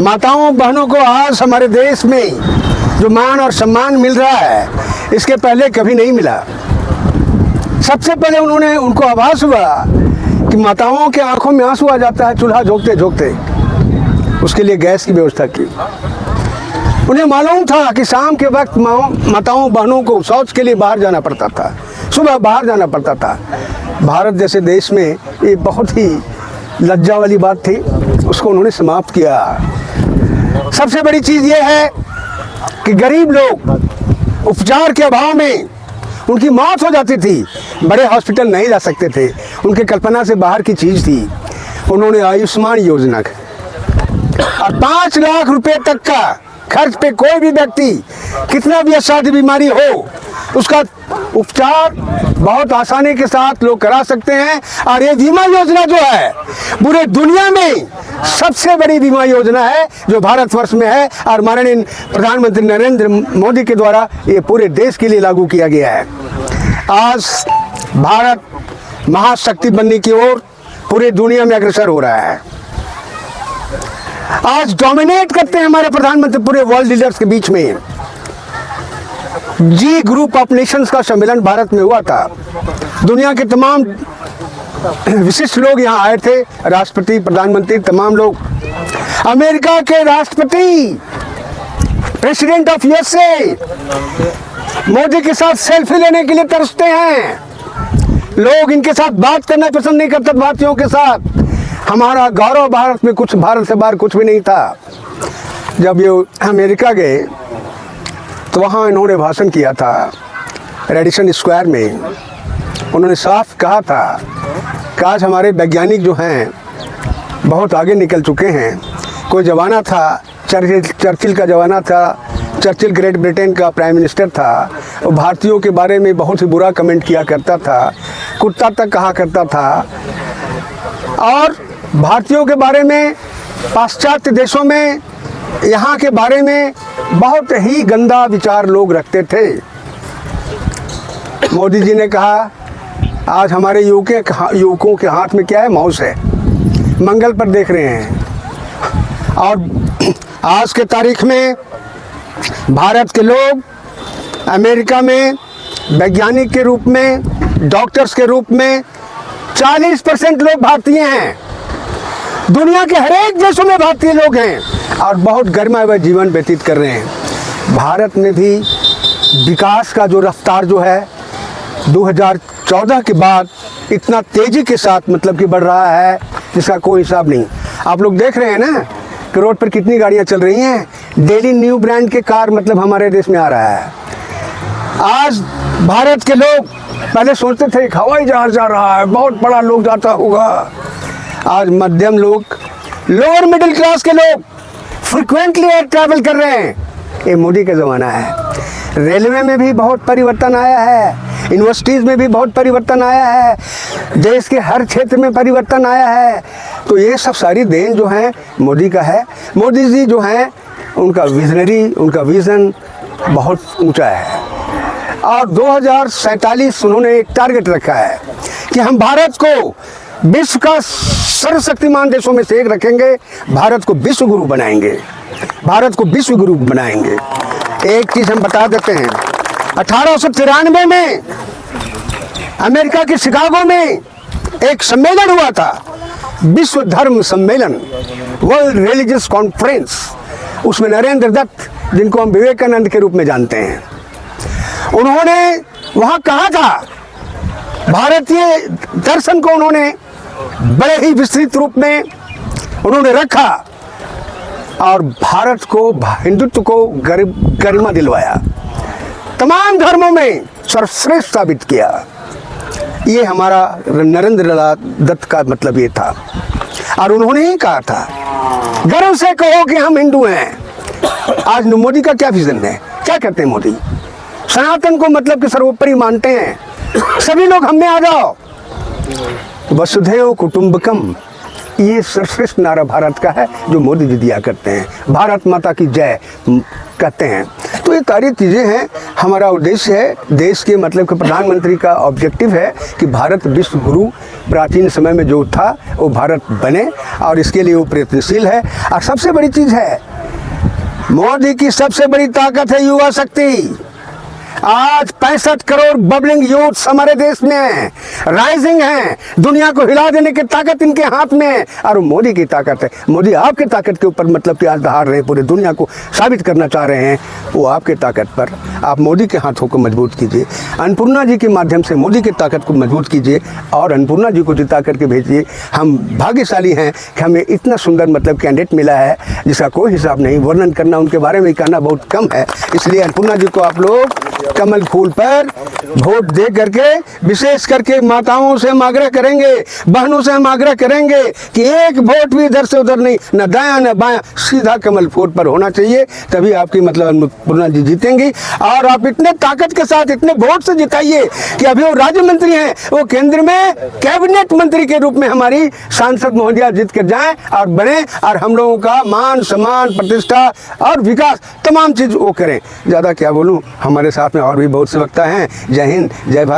माताओं बहनों को आज हमारे देश में जो मान और सम्मान मिल रहा है, इसके पहले कभी नहीं मिला। सबसे पहले उनको आभास हुआ कि माताओं के आंखों में आंसू आ जाता है चूल्हा झोंकते झोंकते, उसके लिए गैस की व्यवस्था की। उन्हें मालूम था कि शाम के वक्त माताओं बहनों को शौच के लिए बाहर जाना पड़ता था, सुबह बाहर जाना पड़ता था। भारत जैसे देश में ये बहुत ही लज्जा वाली बात थी, उसको उन्होंने समाप्त किया। सबसे बड़ी चीज़ ये है कि गरीब लोग उपचार के अभाव में उनकी मौत हो जाती थी, बड़े हॉस्पिटल नहीं जा सकते थे, उनके कल्पना से बाहर की चीज़ थी। उन्होंने आयुष्मान योजना और 5 लाख रुपए तक का खर्च पे कोई भी व्यक्ति कितना भी असाध्य बीमारी हो उसका उपचार बहुत आसानी के साथ लोग करा सकते हैं। और ये बीमा योजना जो है पूरे दुनिया में सबसे बड़ी बीमा योजना है जो भारतवर्ष में है, और माननीय प्रधानमंत्री नरेंद्र मोदी के द्वारा ये पूरे देश के लिए लागू किया गया है। आज भारत महाशक्ति बनने की ओर पूरे दुनिया में अग्रसर हो रहा है। आज डोमिनेट करते हैं हमारे प्रधानमंत्री पूरे वर्ल्ड लीडर्स के बीच में। जी ग्रुप ऑफ नेशंस का सम्मेलन भारत में हुआ था। दुनिया के तमाम विशिष्ट लोग यहाँ आए थे, राष्ट्रपति, प्रधानमंत्री, तमाम लोग। अमेरिका के राष्ट्रपति, प्रेसिडेंट ऑफ यूएसए मोदी के साथ सेल्फी लेने के लिए तरसते हैं। लोग इनके साथ बात करना पसंद नहीं करते भारतीयों के साथ। हमारा गौरव भारत में कुछ, भारत से बाहर कुछ भी नहीं था। जब ये अमेरिका गए तो वहाँ इन्होंने भाषण किया था रेडिसन स्क्वायर में। उन्होंने साफ कहा था कि आज हमारे वैज्ञानिक जो हैं बहुत आगे निकल चुके हैं। कोई ज़माना था, चर्चिल का ज़माना था, चर्चिल ग्रेट ब्रिटेन का प्राइम मिनिस्टर था, वो भारतीयों के बारे में बहुत ही बुरा कमेंट किया करता था, कुत्ता तक कहा करता था। और भारतीयों के बारे में पाश्चात्य देशों में यहाँ के बारे में बहुत ही गंदा विचार लोग रखते थे। मोदी जी ने कहा आज हमारे युवकों के हाथ में क्या है? माउस है, मंगल पर देख रहे हैं। और आज के तारीख में भारत के लोग अमेरिका में वैज्ञानिक के रूप में, डॉक्टर्स के रूप में 40% लोग भारतीय हैं। दुनिया के हर एक देशों में भारतीय लोग हैं और बहुत गर्माए जीवन व्यतीत कर रहे हैं। भारत में भी विकास का जो रफ्तार जो है 2014 के बाद इतना तेज़ी के साथ मतलब कि बढ़ रहा है जिसका कोई हिसाब नहीं। आप लोग देख रहे हैं ना कि रोड पर कितनी गाड़ियां चल रही हैं। डेली न्यू ब्रांड के कार मतलब हमारे देश में आ रहा है। आज भारत के लोग पहले सोचते थे हवाई जहाज जा रहा है, बहुत बड़ा लोग जाता होगा। आज मध्यम लोग, लोअर मिडिल क्लास के लोग फ्रिक्वेंटली एयर ट्रैवल कर रहे हैं। ये मोदी का ज़माना है। रेलवे में भी बहुत परिवर्तन आया है, यूनिवर्सिटीज़ में भी बहुत परिवर्तन आया है, देश के हर क्षेत्र में परिवर्तन आया है। तो ये सब सारी देन जो है मोदी का है। मोदी जी जो हैं उनका विजनरी, उनका विज़न बहुत ऊंचा है। और 2047 उन्होंने एक टारगेट रखा है कि हम भारत को विश्व का सर्वशक्तिमान देशों में से एक रखेंगे, भारत को विश्व गुरु बनाएंगे, भारत को विश्व गुरु बनाएंगे। एक चीज़ हम बता देते हैं, 1893 में अमेरिका के शिकागो में एक सम्मेलन हुआ था, विश्व धर्म सम्मेलन, वर्ल्ड रिलीजियस कॉन्फ्रेंस। उसमें नरेंद्र दत्त, जिनको हम विवेकानंद के रूप में जानते हैं, उन्होंने वहाँ कहा था, भारतीय दर्शन को उन्होंने बड़े ही विस्तृत रूप में उन्होंने रखा और भारत को, हिंदुत्व को गरिमा दिलवाया, तमाम धर्मों में सर्वश्रेष्ठ साबित किया। ये हमारा नरेंद्र दत्त का मतलब ये था। और उन्होंने ही कहा था, गर्व से कहो कि हम हिंदू हैं। आज मोदी का क्या विजन है? क्या कहते हैं मोदी? सनातन को मतलब कि सर्वोपरि मानते हैं, सभी लोग हम में आ जाओ, वसुधैव कुटुंबकम। ये सर्वश्रेष्ठ नारा भारत का है जो मोदी जी दिया करते हैं। भारत माता की जय कहते हैं। तो ये सारी चीज़ें हैं। हमारा उद्देश्य है, देश के मतलब कि प्रधानमंत्री का ऑब्जेक्टिव है कि भारत विश्व गुरु प्राचीन समय में जो था वो भारत बने, और इसके लिए वो प्रयत्नशील है। और सबसे बड़ी चीज़ है, मोदी की सबसे बड़ी ताकत है युवा शक्ति। आज 65 करोड़ बबलिंग यूथ हमारे देश में हैं, राइजिंग हैं, दुनिया को हिला देने की ताकत इनके हाथ में है, और मोदी की ताकत है। मोदी आपके ताकत के ऊपर मतलब कि आज दहाड़ रहे, पूरे दुनिया को साबित करना चाह रहे हैं, वो आपके ताकत पर। आप मोदी के हाथों को मजबूत कीजिए, अन्नपूर्णा जी के माध्यम से मोदी की ताकत को मजबूत कीजिए, और अन्नपूर्णा जी को जिता करके भेजिए। हम भाग्यशाली हैं कि हमें इतना सुंदर मतलब कैंडिडेट मिला है जिसका कोई हिसाब नहीं, वर्णन करना उनके बारे में कहना बहुत कम है। इसलिए अन्नपूर्णा जी को आप लोग कमल फूल पर वोट दे करके, विशेष करके माताओं से हम आग्रह करेंगे, बहनों से हम आग्रह करेंगे कि एक वोट भी इधर से उधर नहीं, न दायां न बायां, सीधा कमल फूल पर होना चाहिए, तभी आपकी मतलब अन्नपूर्णा जी जीतेंगी। और आप इतने ताकत के साथ इतने वोट से जिताइए कि अभी वो राज्य मंत्री हैं, वो केंद्र में कैबिनेट मंत्री के रूप में हमारी सांसद महोदया जीत कर जाएं और बने, और हम लोगों का मान सम्मान प्रतिष्ठा और विकास तमाम चीज़ वो करें। ज़्यादा क्या बोलूँ, हमारे साथ में और भी बहुत से वक्ता हैं। जय हिंद, जय भारत।